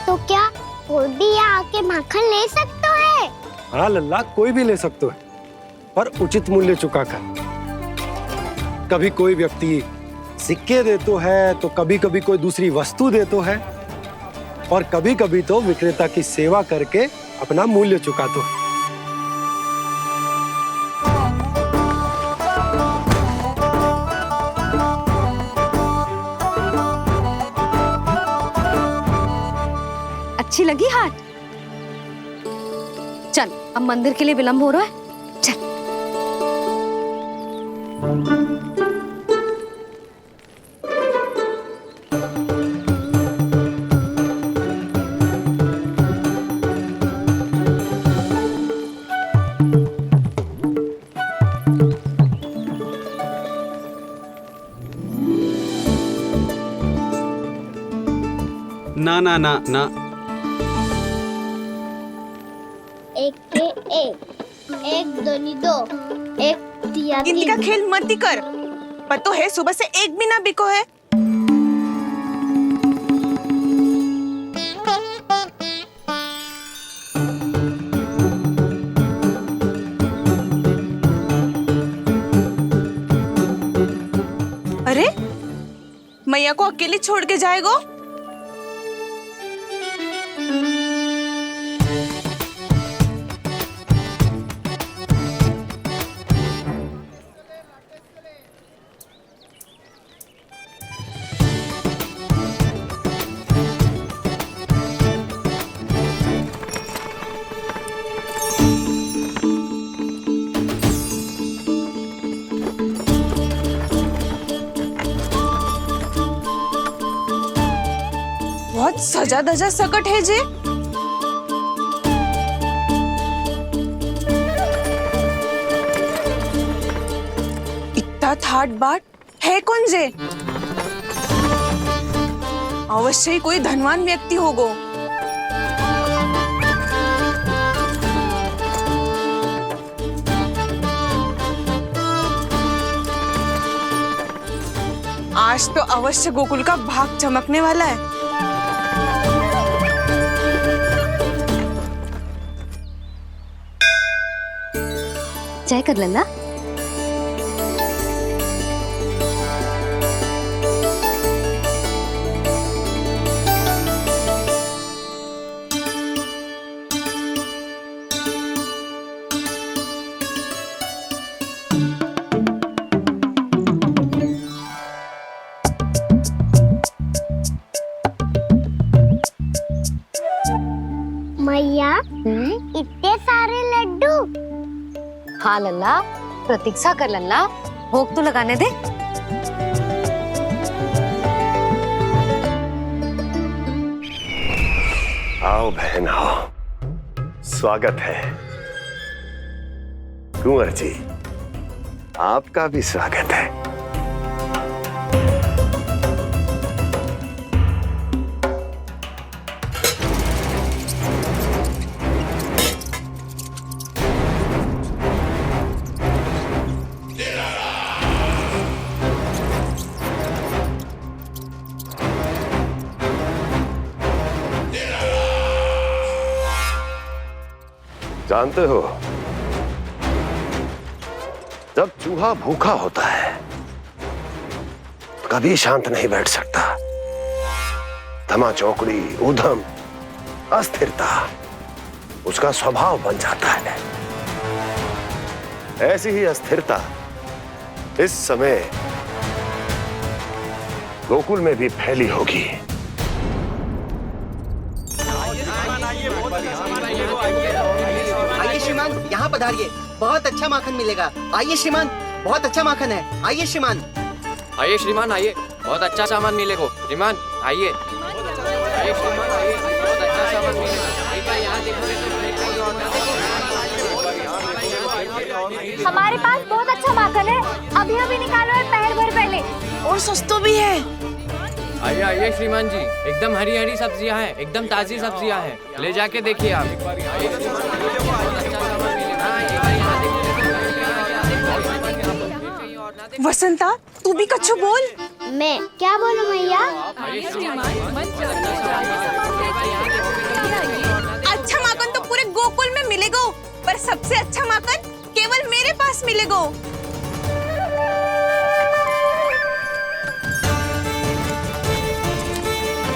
तो क्या कोई भी यहाँ आके माखन ले सकता है?
हाँ लल्ला, कोई भी ले सकते है, पर उचित मूल्य चुकाकर। कभी कोई व्यक्ति सिक्के दे तो है, तो कभी कभी कोई दूसरी वस्तु दे तो है, और कभी कभी तो विक्रेता की सेवा करके अपना मूल्य चुका तो है।
अच्छी लगी हाट? चल, अब मंदिर के लिए विलंब हो रहा है, चल।
ना ना ना ना,
एक के एक दोनी दो, एक तिया
गिनती का खेल मत ही कर। पतो है सुबह से एक भी ना बिको है। अरे मैया को अकेले छोड़ के जाएगो? बहुत सजा धजा सकट है जे। इतना थाट बाट है कौन जे? अवश्य ही कोई धनवान व्यक्ति होगो। आज तो अवश्य गोकुल का भाग चमकने वाला है।
चाय कर लल्ला।
मैया, इतने सारे लड्डू।
हाँ लल्ला, प्रतीक्षा कर लल्ला, भोग तो लगाने दे।
आओ बहन आओ, स्वागत है। कुंवर जी, आपका भी स्वागत है। जानते हो, जब चूहा भूखा होता है तो कभी शांत नहीं बैठ सकता। धमा चौकड़ी, उधम, अस्थिरता उसका स्वभाव बन जाता है। ऐसी ही अस्थिरता इस समय गोकुल में भी फैली होगी।
आइए श्रीमान, यहाँ पधारिए, बहुत अच्छा माखन मिलेगा। आइए श्रीमान, बहुत अच्छा माखन है। आइए श्रीमान।
आइए श्रीमान, आइए, बहुत अच्छा सामान मिलेगा। श्रीमान आइए, आइए श्रीमान, आइए, बहुत अच्छा सामान मिलेगा। यहाँ
हमारे पास बहुत अच्छा माखन है, अभी अभी निकालो है, पहर भर पहले।
और सस्ता भी है।
आइए आइए श्रीमान जी, एकदम हरी हरी सब्जियां हैं, एकदम ताजी सब्जियां हैं, ले जाके देखिए आप।
वसंता, तू भी कच्छु बोल।
मैं क्या बोलूं मैया?
अच्छा माखन तो पूरे गोकुल में मिलेगा, पर सबसे अच्छा माखन केवल मेरे पास मिलेगा।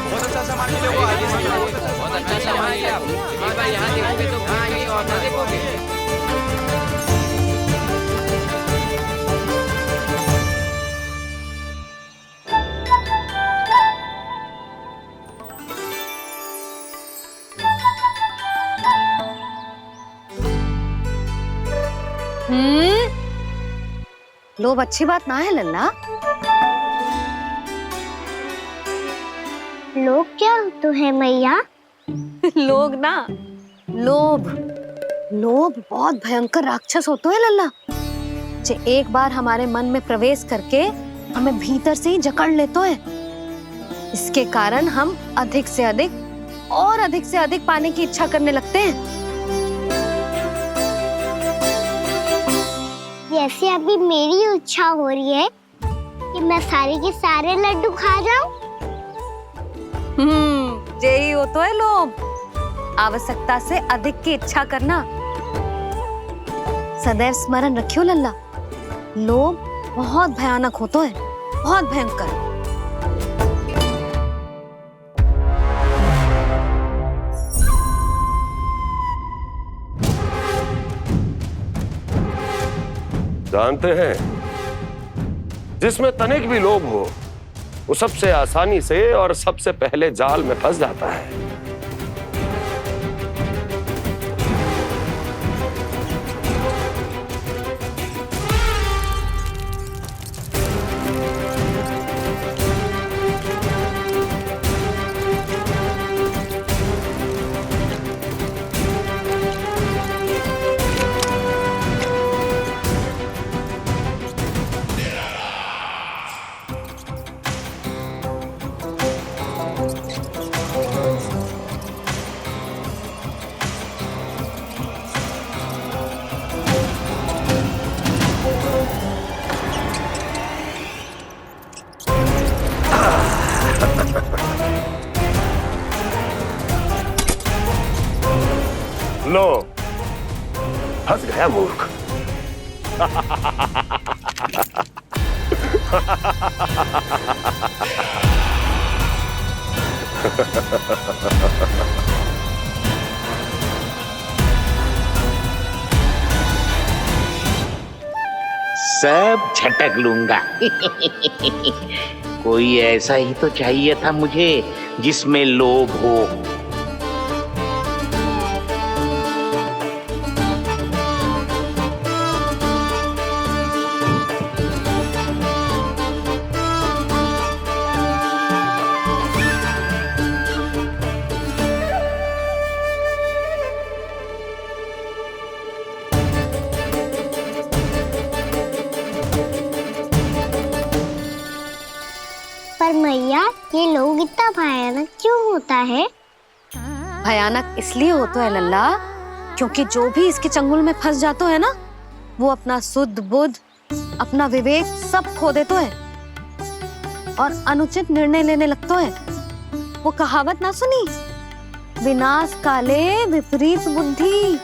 बहुत अच्छा सामान मिलेगा। यहाँ देखोगे तो कहीं और ना देखोगे।
लोभ अच्छी बात ना है लल्ला।
लोग क्या तो है मैया?
लोग ना, लोभ। लोभ बहुत भयंकर राक्षस होता है लल्ला, जो एक बार हमारे मन में प्रवेश करके हमें भीतर से ही जकड़ लेता है। इसके कारण हम अधिक से अधिक और अधिक से अधिक पाने की इच्छा करने लगते हैं।
जैसे अभी मेरी इच्छा हो रही है कि मैं सारे के सारे लड्डू खा जाऊं।
यही हो तो है लोभ, आवश्यकता से अधिक की इच्छा करना। सदैव स्मरण रखियो लल्ला, लोभ बहुत भयानक होता है, बहुत भयंकर।
जानते हैं, जिसमें तनिक भी लोभ हो वो सबसे आसानी से और सबसे पहले जाल में फंस जाता है। लो, फंस गया मूर्ख।
सब झटक लूंगा। कोई ऐसा ही तो चाहिए था मुझे जिसमें लोभ हो।
पर मैया, ये लोग इतना भयानक क्यों होता है?
भयानक इसलिए होता है लल्ला, क्योंकि जो भी इसके चंगुल में फंस जाता है ना, वो अपना शुद्ध बुद्ध, अपना विवेक सब खो देता है और अनुचित निर्णय लेने लगता है। वो कहावत ना सुनी, विनाश काले विपरीत बुद्धि।